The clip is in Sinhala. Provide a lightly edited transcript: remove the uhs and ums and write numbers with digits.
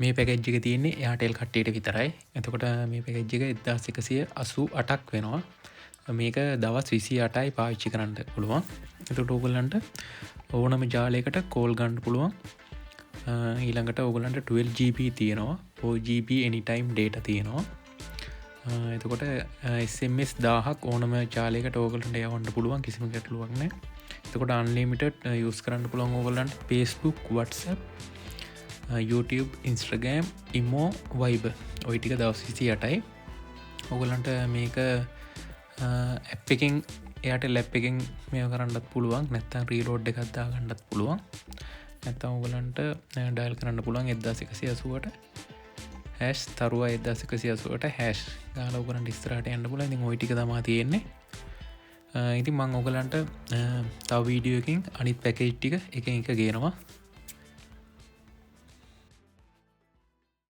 මේ පැකේජ් එක තියෙන්නේ Airtel කට්ටියට විතරයි. එතකොට මේ පැකේජ් එක 1188ක් වෙනවා. මේක දවස් 28යි පාවිච්චි කරන්න පුළුවන්. එතකොට ඕගොල්ලන්ට ඕනම ජාලයකට කෝල් ගන්න පුළුවන්. ඊළඟට ඕගොල්ලන්ට 12GB තියෙනවා. 4GB anytime data තියෙනවා. එතකොට SMS 1000ක් ඕනම ජාලයකට ඕගොල්ලන්ට යවන්න පුළුවන්, කිසිම ගැටලුවක් නැහැ. එතකොට unlimited use කරන්න පුළුවන් ඕගොල්ලන්ට Facebook, WhatsApp, YouTube, Instagram, Imo, Viber ඔය ටික දවස් 28යි. ඕගොල්ලන්ට මේක ඇප් එකෙන් Airtel app එකෙන් මේව කරන්නත් පුළුවන්. නැත්නම් රීලෝඩ් එකක් දාගන්නත් පුළුවන්. නැත්නම් ඕගොල්ලන්ට ඩයල් කරන්න පුළුවන් 1180ට #තරුවා 1180ට # ගාලා ඕගොල්ලන්ට ඉස්සරහට යන්න පුළුවන්. ඉතින් ওই ටික තමයි තියෙන්නේ. ඉතින් මම ඕගොල්ලන්ට තව වීඩියෝ එකකින් අනිත් පැකේජ් ටික එක එක ගේනවා.